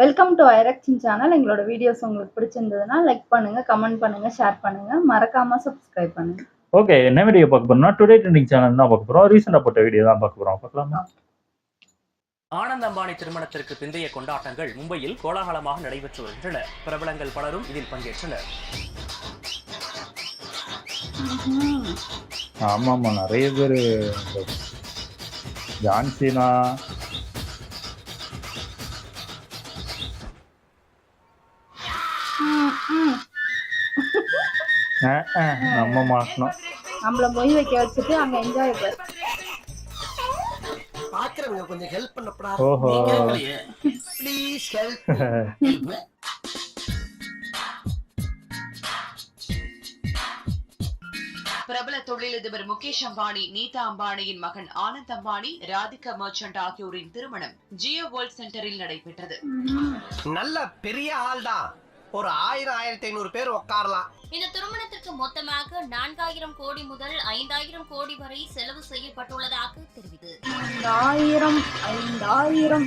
Welcome to ஐரக்ஷன் channel. எங்களோட videos உங்களுக்கு பிடிச்சிருந்ததுன்னா லைக் பண்ணுங்க, கமெண்ட் பண்ணுங்க, ஷேர் பண்ணுங்க, மறக்காம சப்ஸ்கிரைப் பண்ணுங்க. ஓகே, என்ன வீடியோ பார்க்க போறோம்னா டுடே ட்ரெண்டிங் சேனல் தான் பார்க்க போறோம். ரீசெண்டா போட்ட வீடியோ தான் பார்க்க போறோம். பார்க்கலாமா? ஆனந்த் அம்பானி திருமணத்திற்கு பிந்தைய கொண்டாட்டங்கள் மும்பையில் கோலாகலமாக நடைபெற்று வருகின்றன. பிரபலங்கள் பலரும் இதில் பங்கேற்றனர். ஆமாமா, நிறைய பேர். ஜான்சினா, நம்ம மாட்டணும். நம்மள மொய் வைக்க வச்சுட்டு அங்க என்ஜாய் பண்ண. பாக்குறவங்க கொஞ்சம் ஹெல்ப் பண்ணப்படா. ஓஹோ, ப்ளீஸ் ஹெல்ப். பிரபல தொழிலதிபர் முகேஷ் அம்பானி, நீதா அம்பானியின் மகன் ஆனந்த் அம்பானி, ராதிகா மர்ச்சன்ட் ஆகியோரின் திருமணம் ஜியோ வேர்ல்ட் சென்டரில் நடைபெற்றது. நல்ல பெரிய ஆள் தான். ஒரு 1000-1500 பேர் உட்காரலாம். இந்த திருமணத்திற்கு மொத்தமாக 4000 கோடி முதல் 5000 கோடி வரை செலவு செய்யப்பட்டுள்ளதாக தெரிவித்தது. 5000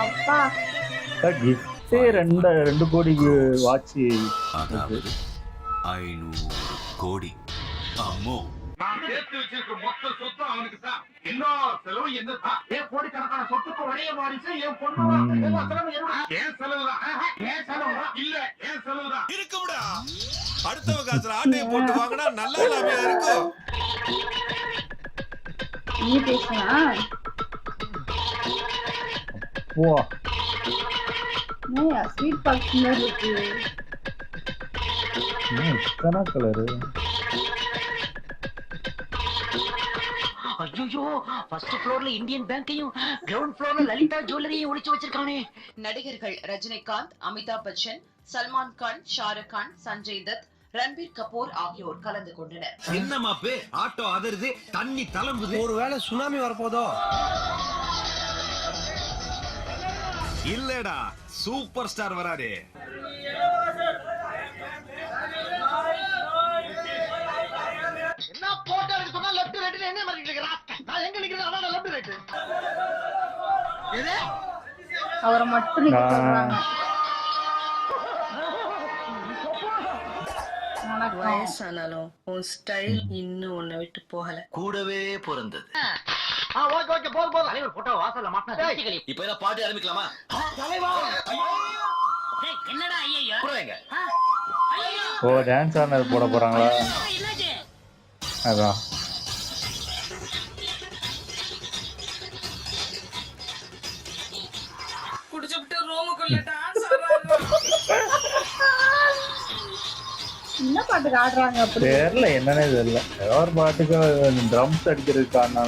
அப்பா கிஃப்டே 2 கோடிக்கு வாட்சி. 500 கோடி. அம்மோ, நான் சேர்த்து வச்சிருக்க மொத்த சொத்து அவனுக்கு தான். என்ன செலவு என்ன தான்? ஏன் கோடிக்கணக்கான சொத்துக்கு ஒரே வாரிசு என் பொண்ணு எல்லா செலவு ஏன் செலவுதான்? ஏன் செலவுதான்? இல்ல ஏன் செலவுதான்? இருக்கும்டா. அடுத்தவங்க காசுல ஆட்டையை போட்டு வாங்கினா நல்லா இல்லாமையா இருக்கும். நீ பேசுனா ஓ, ஏய் ஸ்வீட் பாக்ஸ் மாதிரி இருக்கு. இத்தனை கலரு. ஐயோ, ஃபர்ஸ்ட் ஃப்ளோர்ல இந்தியன் பேங்கையும் கிரவுண்ட் ஃப்ளோர்ல லலிதா ஜுவல்லரியும் ஒளிச்சு வச்சிருக்கானே. நடிகர்கள் ரஜினிகாந்த், அமிதாப் பச்சன், சல்மான் கான், ஷாருக் கான், சஞ்சய் தத், ரன்பீர் கபூர் ஆகியோர் கலந்து கொண்டனர். என்ன மாப்பு, ஆட்டோ அதிருது, தண்ணி தளம்புது. ஒருவேளை சுனாமி வரப்போதோ? இல்லடா, சூப்பர் ஸ்டார் வராரு. என்ன போட்டோ எடுக்க சொன்னா லெஃப்ட் ரைட்ல என்ன மாதிரி நிக்கிறா? நான் எங்க நிக்கிறேன்? அதான் லெஃப்ட் ரைட். எது? அவரை மட்டும் நிக்க சொல்றாங்க. வயசானாலும் உன் ஸ்டைல் இன்னும் உன்னை விட்டு போகல. கூடவே பிறந்தது. ஓகே போதும். தலைவர் போட்டோ வாசல்ல மாட்டினா. இப்ப என்ன பாட்டு ஆரம்பிக்கலாமா? தலைவா, என்னடா ஐயோ? புறவேங்க. ஓ, டான்ஸ் ஆனது போட போறாங்களா? அதான். குடிச்சுட்டு ரூமுக்குள்ள டான்ஸ் ஆடுறாங்க. என்ன பாட்டுக்கு ஆடுறாங்க அப்படி? தெரியல, என்னன்னே தெரியல. ஏதோ ஒரு பாட்டுக்கு ட்ரம்ஸ் அடிக்கிறதுக்கான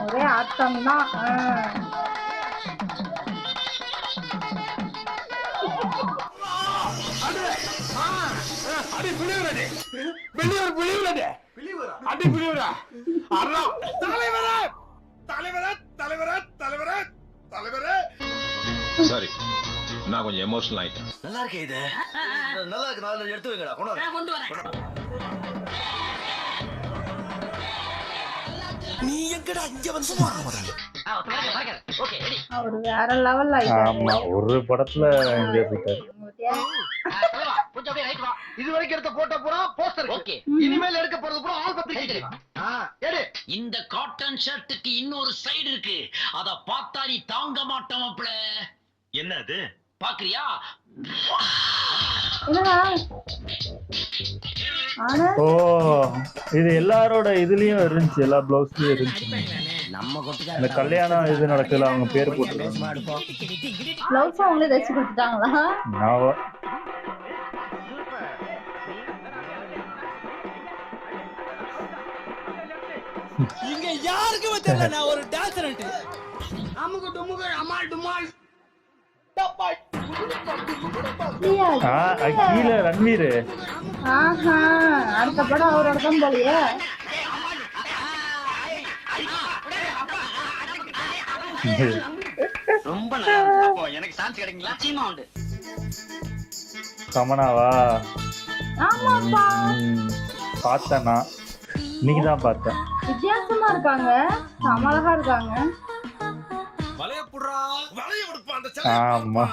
ஒரே ஆட்டம் தான். அடி பிளிவுறதே. பிளிவுறதே. அடி பிளிவுறா. அண்ணா தலைவரே. தலைவரே, தலைவரே, தலைவரே, தலைவரே. சாரி, நான் கொஞ்சம் எமோஷனல் ஆயிட்டேன். நல்லா இருக்கே இது. நல்லா இருக்கு. நாலு எடுத்து வைங்கடா. கொண்டு வரேன். நீ எங்கடா இங்க வந்து வராங்க? Okay ready. அவர் வேற லெவல்ல ஆயிட்டாரு. ஆமா, ஒரு படத்துல இங்கே போயிட்டாரு. கொஞ்சம் அப்படியே ரைட் வா. இது வரைக்கும் எடுத்த போட்டோ பூரா போஸ்டர். ஓகே, இனிமேல் எடுக்க போறது பூரா ஆல் பப்ளிசிட்டி. எடு. இந்த காட்டன் ஷர்ட்டுக்கு இன்னொரு சைடு இருக்கு. அத பார்த்தா நீ தாங்க மாட்டோம்ல. என்ன அது? பாக்குறியா? என்னடா? ஆனா ஓ, இது எல்லாரோட இதுலயும் இருந்துச்சு, எல்லா பிளவுஸ்லயும் இருந்துச்சு. நம்ம கொட்டுக்கார இந்த கல்யாணம் இது நடக்குதுல, அவங்க பேர் போட்டுருக்காங்க. பிளவுஸ் அவங்களே தைச்சு கொடுத்துட்டாங்களா? நான் இங்க யாருக்கு தெரியல நான் ஒரு டான்சர். அமுகு டுமுகு அமால் டுமால். கீழே ரன்வீர். ஆஹா, அடுத்த படம் அவரோட தான் போலியே. ரொம்ப நல்லா எனக்கு சான்ஸ் கிடைக்குங்களா? சீமா உண்டு. கமனாவா? ஆமாப்பா. பார்த்தேன்னா இன்னைக்கு தான் பார்த்தேன். வித்தியாசமா இருக்காங்க, செம அழகா இருக்காங்க. வளைய புடுறா வளைய விடுப்பா அந்த ஆமா.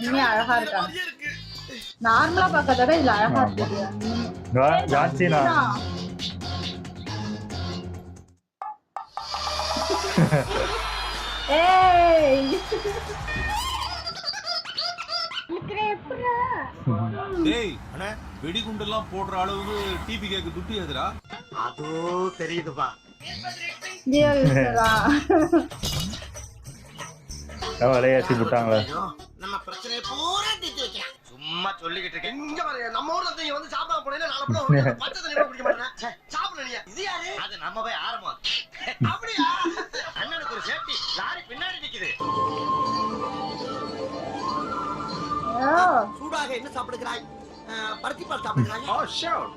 உண்மையா அழகா இருக்காங்க. நார்மலா பார்க்கறத விட இதுல அழகா இருக்கு. ஜான்சினா ஏய் டேய் அண்ணே வெடிகுண்டெல்லாம் போடுற அளவுக்கு டிபி கேக்கு துட்டி எதுரா அதோ தெரியுதுப்பா. ஜியோ யூசரா? விளையாட்டி விட்டாங்களே. நம்ம பிரச்சனையை பூரா தீர்த்து வைக்கலாம். சும்மா சொல்லிக்கிட்டு இருக்கேன். இங்க பாரு, நம்ம ஊர்ல நீ வந்து சாப்பிடாம போனீங்கன்னா நாளை கூட ஒரு பச்சை தண்ணி கூட குடிக்க மாட்டேன். சாப்பிட நீ இது யாரு? அது நம்ம போய் ஆரம்பம். அப்படியா? அண்ணனுக்கு ஒரு சேஃப்டி லாரி பின்னாடி நிக்குது. சூடாக என்ன சாப்பிடுகிறாய்? பருத்தி பால் சாப்பிடுகிறாய்? ஓ ஷூர்.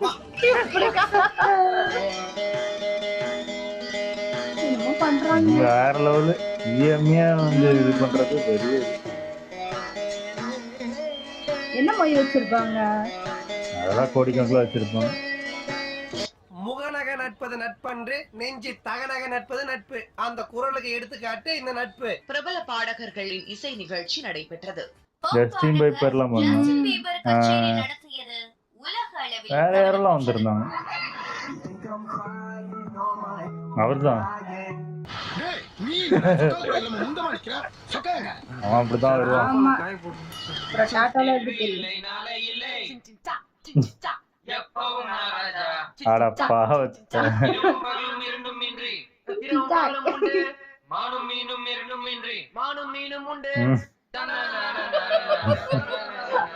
என்ன பண்றாங்க? வேற லெவலு. இஎம்ஐயா வந்து இது பண்றது பெரிய என்ன மொய் வச்சிருப்பாங்க? அதெல்லாம் கோடிக்கணக்கில் வச்சிருப்பாங்க. முகநக நட்பது நட்பன்று, நெஞ்சு தகநக நட்பது நட்பு. அந்த குரலுக்கு எடுத்துக்காட்டு இந்த நட்பு. பிரபல பாடகர்களின் இசை நிகழ்ச்சி நடைபெற்றது. ஜஸ்டின் பைபர்லாம் பண்ணாங்க. ஜஸ்டின் பீபர் கச்சேரி நடத்தியது உலக அளவில் வேற யாரெல்லாம் வந்திருந்தாங்க? அவர்தான். அவன் அப்படிதான் வருவான். ஆமா. அப்புறம் டாட்டால எப்படி தெரியும்? அட பாவத்தை.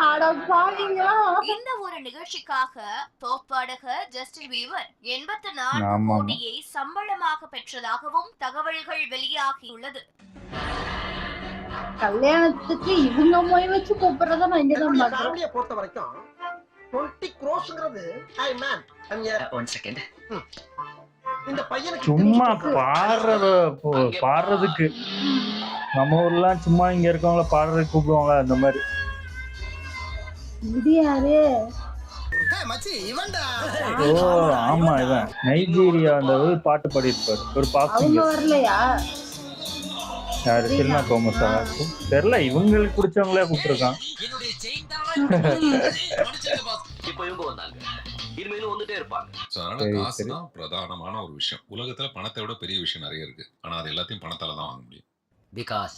அட பாவிங்களா. இந்த ஒரு நிகழ்ச்சிக்காக டாப் பாடகர் ஜஸ்டின் பீபர் 84 ஆமாமா. கோடியை சம்பளமாக பெற்றதாகவும் தகவல்கள் வெளியாகியுள்ளது. கல்யாணத்துக்கு இவங்க மொய் வச்சு கூப்பிடுறத நான் இங்கதான் பாக்குறேன். ஃபேமிலியை பொறுத்த வரைக்கும் 20 crores ஐ மேன் ஒன் செகண்ட். இந்த பையனுக்கு சும்மா பாடுறதுக்கு நம்ம ஊர்லாம் சும்மா இங்க இருக்கவங்கள பாடுறதுக்கு கூப்பிடுவாங்க அந்த மாதிரி. இது யாரு? மச்சி இவன்டா. ஓ ஆமா, இவன் நைஜீரியா அந்த பாட்டு பாடியிருப்பாரு ஒரு அவங்க பாக்ஸிங். வரலையா? யாரு? சின்ன கோமஸா தெரியல. இவங்களுக்கு பிடிச்சவங்களே கூப்பிட்டுருக்கான். என்னுடைய செயின் தான் இப்போ இவங்க வந்தாங்க, இனிமேலும் வந்துட்டே இருப்பாங்க. அதனால சரி, காசு சரி. தான் பிரதானமான ஒரு விஷயம். உலகத்துல பணத்தை விட பெரிய விஷயம் நிறைய இருக்கு. ஆனா அது எல்லாத்தையும் பணத்தால தான் வாங்க முடியும். Because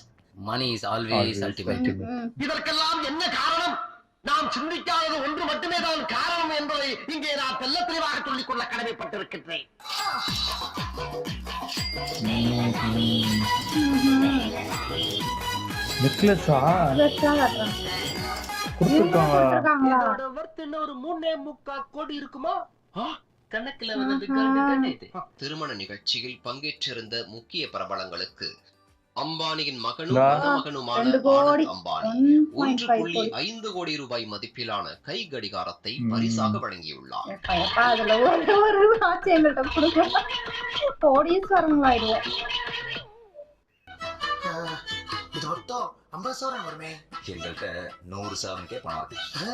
money is always ultimate. இதற்கெல்லாம் என்ன காரணம்? நாம் சிந்திக்காதது ஒன்று மட்டுமே தான் காரணம் என்பதை இங்கே நான் தெல்ல தெளிவாக சொல்லிக் கொள்ள கடமைப்பட்டிருக்கின்றேன். நெக்லஸா ஃப்ரெஷ்ஷா காட்டுறாங்க. கொடுத்துருக்காங்க. கொடுத்துருக்காங்களா? இதோட worth என்ன ஒரு 3.25 கோடி இருக்குமா? கணக்குல திருமண நிகழ்ச்சியில் பங்கேற்றிருந்த முக்கிய பிரபலங்களுக்கு அம்பானியின் மகனும் நான் மகனுமான 2 கோடி ஆனந்த் அம்பானி 1.5 கோடி. 1.5 கோடி ரூபாய் மதிப்பிலான கை கடிகாரத்தை பரிசாக வழங்கியுள்ளார். எப்பா அதுல ஒரு ஆச்சு எங்கள்கிட்ட கொடுக்க கோடீஸ்வரங்களாயிடுவோம். இது மொத்தம் 50,000 வருமே. எங்கள்கிட்ட 100 சவரனுக்கே பணம் இருக்கு.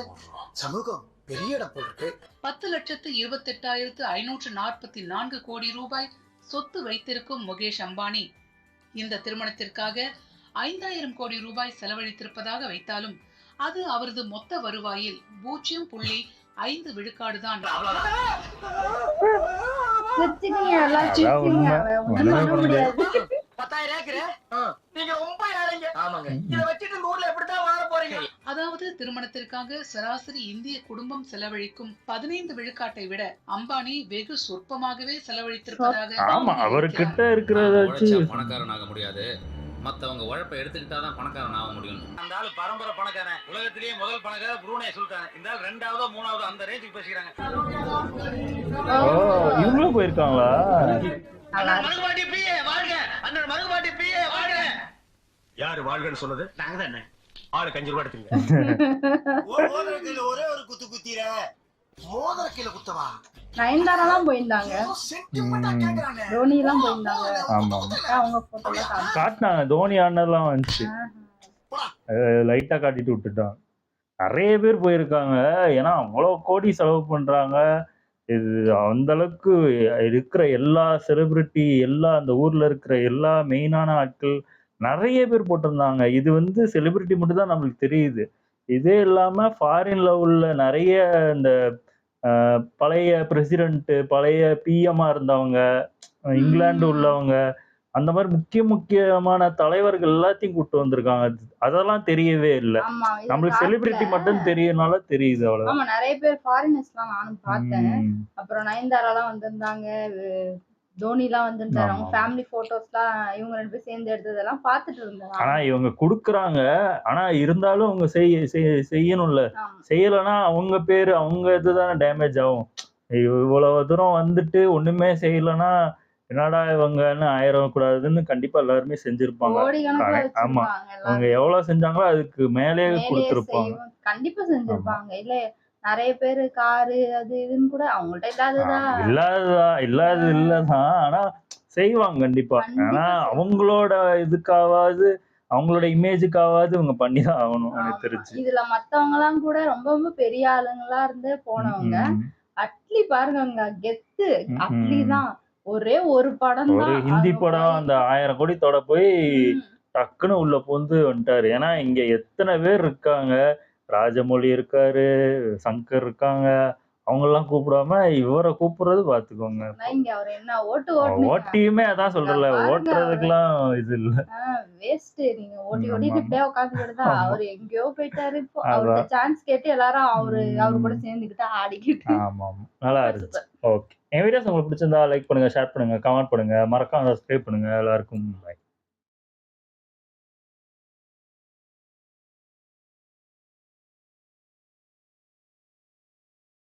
சமூகம் பெரிய இடம் போல் இருக்கு. 10,28,544 கோடி ரூபாய் சொத்து வைத்திருக்கும் முகேஷ் அம்பானி இந்த திருமணத்திற்காக 5,000 கோடி ரூபாய் செலவழித்திருப்பதாக வைத்தாலும் அது அவரது மொத்த வருவாயில் 0.5 விழுக்காடுதான். சிரிச்சிட்டீங்க, எல்லாம் சிரிச்சிட்டீங்க. ஒண்ணும் பண்ண முடியாது. 10,000 ஏக்கர் நீங்க ரொம்ப ஏழைங்க. ஆமாங்க. இத வச்சிட்டு இந்த ஊர்ல எப்படி தான் வாழ போறீங்க? அதாவது திருமணத்திற்காக சராசரி இந்திய குடும்பம் செலவழிக்கும் 15 விழுக்காட்டை விட அம்பானி வெகு சொற்பமாகவே செலவழித்திருப்பதாக. ஆமா, அவர்கிட்ட இருக்கிறத வச்சு பணக்காரன் ஆக முடியாது. மத்தவங்க உழைப்பை எடுத்துக்கிட்டாதான் பணக்காரன் ஆக முடியும். அந்த ஆளு பரம்பரை பணக்காரன். உலகத்திலேயே முதல் பணக்காரன் ப்ரூனே சுல்தான். இந்த ஆள் 2ஆவதோ 3ஆவதோ அந்த ரேஞ்சுக்கு பேசிக்கிறாங்க. ஓ இவங்களும் போயிருக்காங்களா? மருகுபாட்டி பிஏ வாழ்க. அண்ணன் மருகுபாட்டி பிஏ வாழ்க. யாரு வாழ்கன்னு சொன்னது? நாங்க தானே. ஆளு 5 ரூபாய் எடுத்துங்க. மோதிரக்கில ஒரே ஒரு குத்து குத்திர. மோதிரக்கில குத்தவா? நயன்தாராலாம் போயிருந்தாங்க, சென்டிமெண்டா கேக்குறாங்க. தோனி எல்லாம் போயிருந்தாங்க. ஆமா அவங்க போட்டோல காட்டினாங்க. தோனி ஆனதெல்லாம் வந்துச்சு, லைட்டா காட்டிட்டு விட்டுட்டாங்க. நிறைய பேர் போயிருக்காங்க. ஏன்னா அவ்வளோ கோடி செலவு பண்றாங்க. இது அந்த அளவுக்கு இருக்கிற எல்லா செலிபிரிட்டி, எல்லா அந்த ஊர்ல இருக்கிற எல்லா மெயினான ஆட்கள் நெறைய பேர் போட்டிருந்தாங்க. இது வந்து செலிபிரிட்டி மட்டும் தான் நம்மளுக்கு தெரியுது. இதே இல்லாம ஃபாரின்ல உள்ள நெறைய இந்த பழைய பிரசிடென்ட், பழைய பிஎம்மா இருந்தவங்க, இங்கிலாந்து ம். உள்ளவங்க, அந்த மாரி முக்கியமான தலைவர்கள் எல்லாத்தையும் கூட்டு வந்திருக்காங்க. அதெல்லாம் தெரியவே இல்ல. ஆமா. இத நம்மளுக்கு காட்டல. செலிபிரிட்டி மட்டும் தெரியனால தெரியுது அவ்வளவுதான். ஆமா நெறைய பேர் ஃபாரினர்ஸ்லாம் நானும் பார்த்தேன். ம். அப்புறம் நயன்தாராலாம் வந்திருந்தாங்க. தோனிலாம் வந்திருந்தாரு. அவங்க ஆமாமா. ஃபேமிலி ஃபோட்டோஸ்லாம் இவங்க 2 பேரும் சேர்ந்து எடுத்ததெல்லாம் பார்த்துட்டு இருந்தேன் ஆனா நானும். இவங்க குடுக்குறாங்க. ஆனா இருந்தாலும் அவங்க செய்யணும்ல. ஆமா. செய்யலன்னா அவங்க பேரு, அவங்க இதுதானே டேமேஜ் ஆகும். இவ்வளவு தூரம் வந்துட்டு ஒண்ணுமே செய்யலன்னா, என்னடா இவங்கன்னு ஆயிரக்கூடாதுன்னு கண்டிப்பா எல்லாருமே செஞ்சிருப்பாங்க. கோடிக்கணக்குல ஆமா. வச்சிருப்பாங்க அவங்க எல்லாரும். எவ்வளவு செஞ்சாங்களோ அதுக்கு மேலயே மேலேயே குடுத்திருப்பாங்க. கண்டிப்பா ஆமா. செஞ்சிருப்பாங்க. இல்ல நெறைய பேரு காரு அது இதுன்னு கூட அவங்கள்ட்ட இல்லாததா இல்லாதது இல்லதான். ஆனா செய்வாங்க கண்டிப்பா. ஆனா கண்டிப்பா செய்வாங்க. அவங்களோட இதுக்காவது, அவங்களோட இமேஜுக்காவது இவங்க பண்ணிதான் ஆகணும் எனக்கு ஆமா. தெரிஞ்சு. இதுல மத்தவங்கலாம் கூட ரொம்ப ரொம்ப பெரிய ஆளுங்களா இருந்து போனவங்க. ம். அட்லி பாருங்கங்க கெத்து. அட்லி ம். தான். ஒரே ஒரு படம் ஒரு தான். ஹிந்தி அவங்க படம் போய் அந்த 1000 கோடி தொட போய் ம். டக்குன்னு உள்ள புகுந்து வந்துட்டாரு. ஏன்னா இங்க எத்தனை பேர் இருக்காங்க. ராஜமௌழி இருக்காரு, சங்கர் இருக்காங்க. அவங்கெல்லாம் கூப்பிடாம இவர கூப்பிடுறது பார்த்துக்கோங்க. நீங்க அவர என்ன ஓட்டு ஓட்டுனீங்க? ஓட்டியுமே அதான் அங்க சொல்றேன்ல, பாருங்க அவர. ஓட்டுறதுக்கெல்லாம் இது இல்ல. வேஸ்ட். நீங்க ஓட்டி ஆமா, ஓட்டிட்டு ஆமா. இப்படியே உட்காந்துக்கிட்டு தான். ஆமா. அவரு எங்கேயோ போயிட்டாரு இப்போ. அவர்ட்ட அதான். சான்ஸ் கேட்டு எல்லாரும் அவரு கூட ம். சேர்ந்துக்கிட்டு ஆடிக்கிட்டு. ஆமாமா. நல்லா சூப்பர் இருந்துச்சு. சூப்பர். ஓகே. என் வீடியோஸ் உங்களுக்கு பிடிச்சிருந்தா லைக் பண்ணுங்க, ஷேர் பண்ணுங்க, கமெண்ட் பண்ணுங்க. மறக்காம சப்ஸ்கிரைப் பண்ணுங்க. எல்லாருக்கும் பாய்.